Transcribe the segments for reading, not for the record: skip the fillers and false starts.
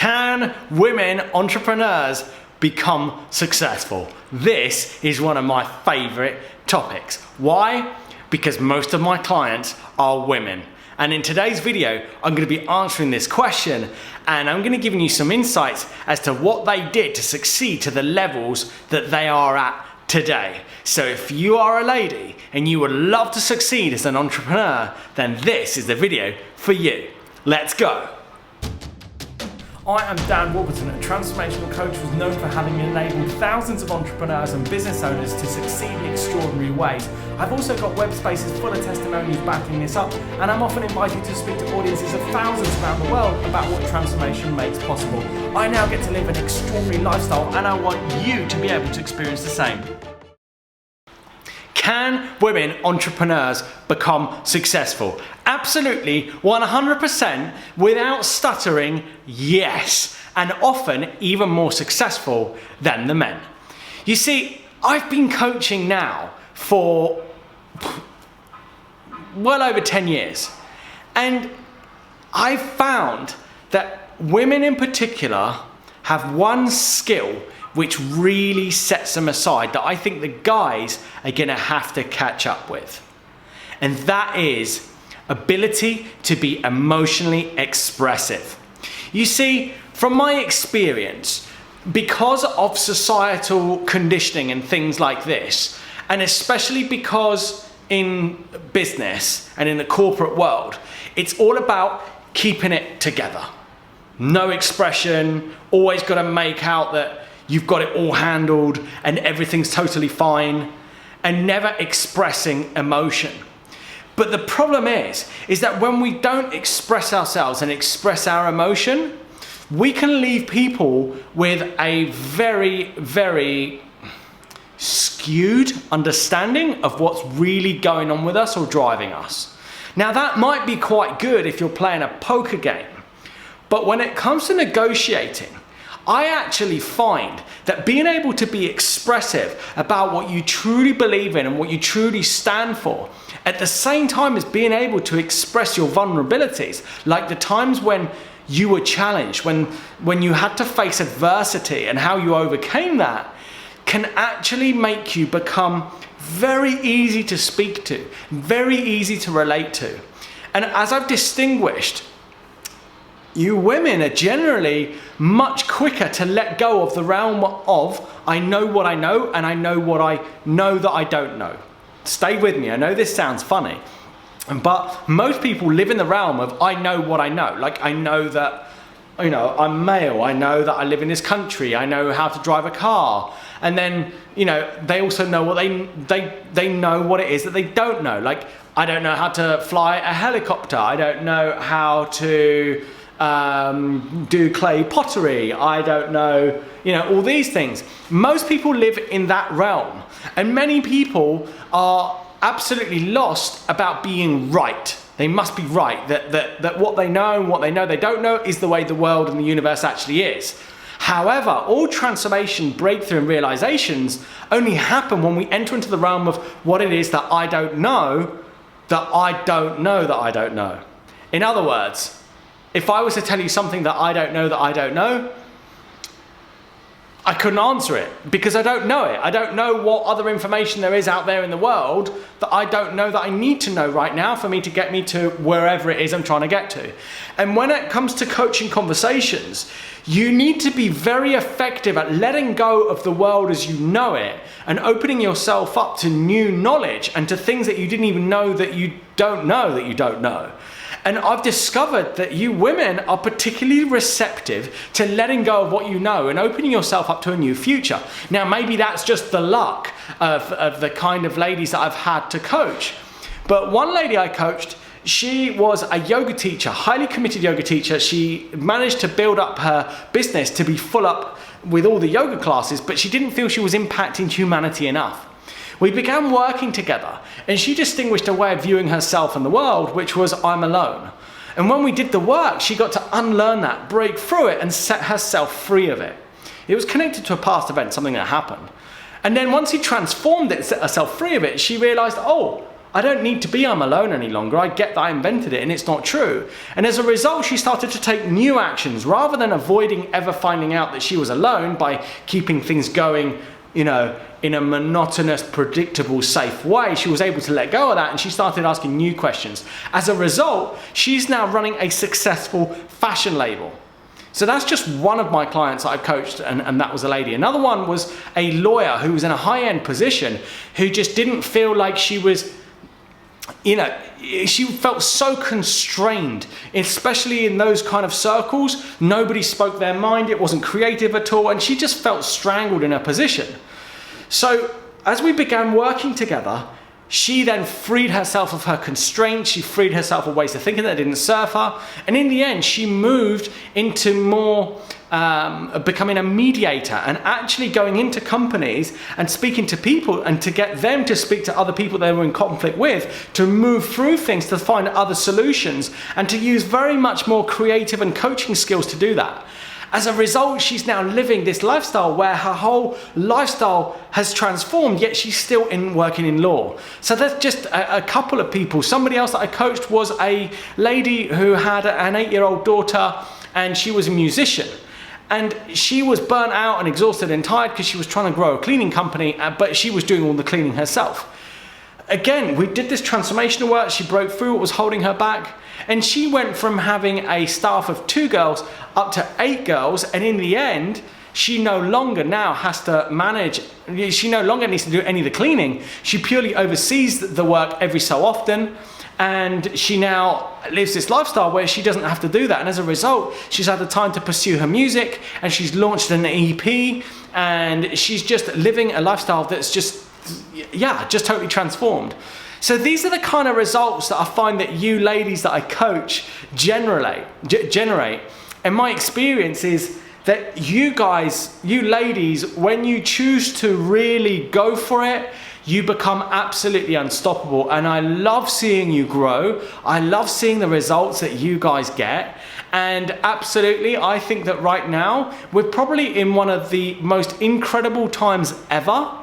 Can women entrepreneurs become successful? This is one of my favorite topics. Why? Because most of my clients are women. And in today's video, I'm going to be answering this question, and I'm going to give you some insights as to what they did to succeed to the levels that they are at today. So if you are a lady and you would love to succeed as an entrepreneur, then this is the video for you. Let's go. I am Dan Warburton, a transformational coach who's known for having enabled thousands of entrepreneurs and business owners to succeed in extraordinary ways. I've also got web spaces full of testimonials backing this up, and I'm often invited to speak to audiences of thousands around the world about what transformation makes possible. I now get to live an extraordinary lifestyle, and I want you to be able to experience the same. Can women entrepreneurs become successful? Absolutely, 100%, without stuttering, yes, and often even more successful than the men. You see, I've been coaching now for well over 10 years, and I've found that women in particular have one skill which really sets them aside that I think the guys are gonna have to catch up with. And that is ability to be emotionally expressive. You see, from my experience, because of societal conditioning and things like this, and especially because in business and in the corporate world, it's all about keeping it together. No expression, always gotta make out that you've got it all handled and everything's totally fine, and never expressing emotion. But the problem is that when we don't express ourselves and express our emotion, we can leave people with a very, very skewed understanding of what's really going on with us or driving us. Now that might be quite good if you're playing a poker game, but when it comes to negotiating, I actually find that being able to be expressive about what you truly believe in and what you truly stand for, at the same time as being able to express your vulnerabilities, like the times when you were challenged, when you had to face adversity and how you overcame that, can actually make you become very easy to speak to, very easy to relate to. And as I've distinguished, you women are generally much quicker to let go of the realm of I know what I know and I know what I know that I don't know. Stay with me, I know this sounds funny, but most people live in the realm of I know what I know. Like I know that, you know, I'm male, I know that I live in this country, I know how to drive a car, and then, you know, they also know what they know what it is that they don't know. Like I don't know how to fly a helicopter, I don't know how to do clay pottery, I don't know, you know, all these things. Most people live in that realm, and many people are absolutely lost about being right. They must be right, that what they know and what they know they don't know is the way the world and the universe actually is. However, all transformation, breakthrough and realizations only happen when we enter into the realm of what it is that I don't know, that I don't know, that I don't know. In other words, if I was to tell you something that I don't know, I couldn't answer it because I don't know it. I don't know what other information there is out there in the world that I don't know that I need to know right now for me to get me to wherever it is I'm trying to get to. And when it comes to coaching conversations, you need to be very effective at letting go of the world as you know it and opening yourself up to new knowledge and to things that you didn't even know that you don't know that you don't know. And I've discovered that you women are particularly receptive to letting go of what you know and opening yourself up to a new future. Now, maybe that's just the luck of the kind of ladies that I've had to coach. But one lady I coached, she was a yoga teacher, highly committed yoga teacher. She managed to build up her business to be full up with all the yoga classes, but she didn't feel she was impacting humanity enough. We began working together, and she distinguished a way of viewing herself and the world, which was I'm alone. And when we did the work, she got to unlearn that, break through it, and set herself free of it. It was connected to a past event, something that happened. And then once she transformed it, set herself free of it, she realized, oh, I don't need to be I'm alone any longer. I get that I invented it and it's not true. And as a result, she started to take new actions rather than avoiding ever finding out that she was alone by keeping things going, you know, in a monotonous, predictable, safe way. She was able to let go of that and she started asking new questions. As a result, she's now running a successful fashion label. So that's just one of my clients that I coached, and that was a lady. Another one was a lawyer who was in a high-end position who just didn't feel like she was, you know, she felt so constrained, especially in those kind of circles. Nobody spoke their mind, it wasn't creative at all, and she just felt strangled in her position. So as we began working together, she then freed herself of her constraints, she freed herself of ways of thinking that didn't serve her, and in the end she moved into more becoming a mediator and actually going into companies and speaking to people and to get them to speak to other people they were in conflict with, to move through things, to find other solutions, and to use very much more creative and coaching skills to do that. As a result, she's now living this lifestyle where her whole lifestyle has transformed, yet she's still working in law. So that's just a couple of people. Somebody else that I coached was a lady who had an 8-year-old daughter, and she was a musician. And she was burnt out and exhausted and tired because she was trying to grow a cleaning company, but she was doing all the cleaning herself. Again, we did this transformational work. She broke through what was holding her back. And she went from having a staff of 2 girls up to 8 girls. And in the end, she no longer now has to manage, she no longer needs to do any of the cleaning. She purely oversees the work every so often. And she now lives this lifestyle where she doesn't have to do that. And as a result, she's had the time to pursue her music, and she's launched an EP, and she's just living a lifestyle that's just, yeah, just totally transformed. So these are the kind of results that I find that you ladies that I coach generate. And my experience is that you guys, you ladies, when you choose to really go for it, you become absolutely unstoppable. And I love seeing you grow. I love seeing the results that you guys get. And absolutely, I think that right now, we're probably in one of the most incredible times ever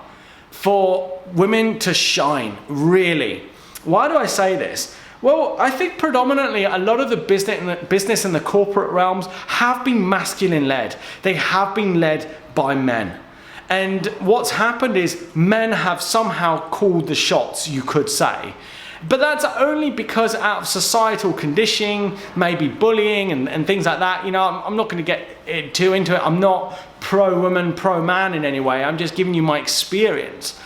for women to shine, really. Why do I say this? Well, I think predominantly a lot of the business and the corporate realms have been masculine led. They have been led by men. And what's happened is men have somehow called the shots, you could say. But that's only because out of societal conditioning, maybe bullying and things like that. You know, I'm not going to get too into it. I'm not pro-woman, pro-man in any way. I'm just giving you my experience.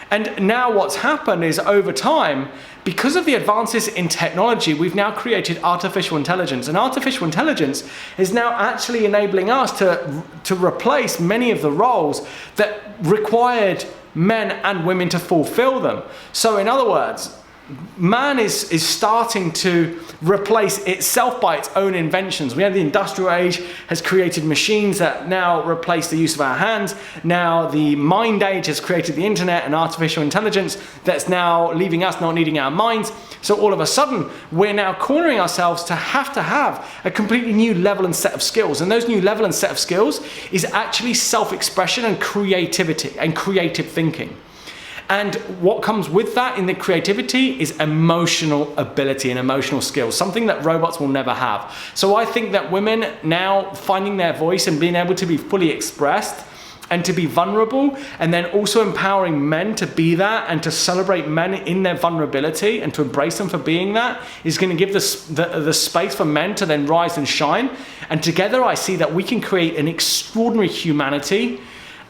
And now what's happened is over time, because of the advances in technology, we've now created artificial intelligence. And artificial intelligence is now actually enabling us to replace many of the roles that required men and women to fulfill them. So in other words, man is starting to replace itself by its own inventions. We have the industrial age has created machines that now replace the use of our hands. Now the mind age has created the internet and artificial intelligence that's now leaving us not needing our minds. So all of a sudden, we're now cornering ourselves to have a completely new level and set of skills. And those new level and set of skills is actually self-expression and creativity and creative thinking. And what comes with that in the creativity is emotional ability and emotional skills, something that robots will never have. So I think that women now finding their voice and being able to be fully expressed and to be vulnerable, and then also empowering men to be that and to celebrate men in their vulnerability and to embrace them for being that, is going to give the space for men to then rise and shine. And together I see that we can create an extraordinary humanity,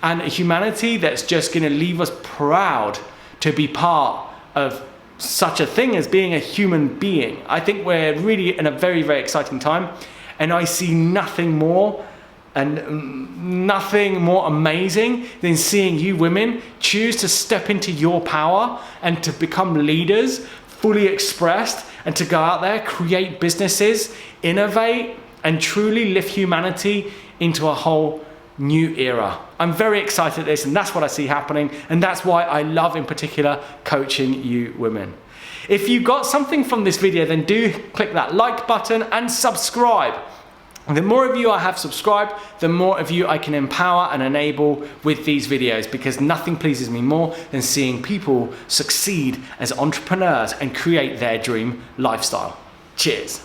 and a humanity that's just going to leave us proud to be part of such a thing as being a human being. I think we're really in a very, very exciting time, and I see nothing more and nothing more amazing than seeing you women choose to step into your power and to become leaders, fully expressed, and to go out there, create businesses, innovate, and truly lift humanity into a whole new era. I'm very excited at this, and that's what I see happening, and that's why I love in particular coaching you women. If you got something from this video, then do click that like button and subscribe. The more of you I have subscribed, the more of you I can empower and enable with these videos, because nothing pleases me more than seeing people succeed as entrepreneurs and create their dream lifestyle. Cheers.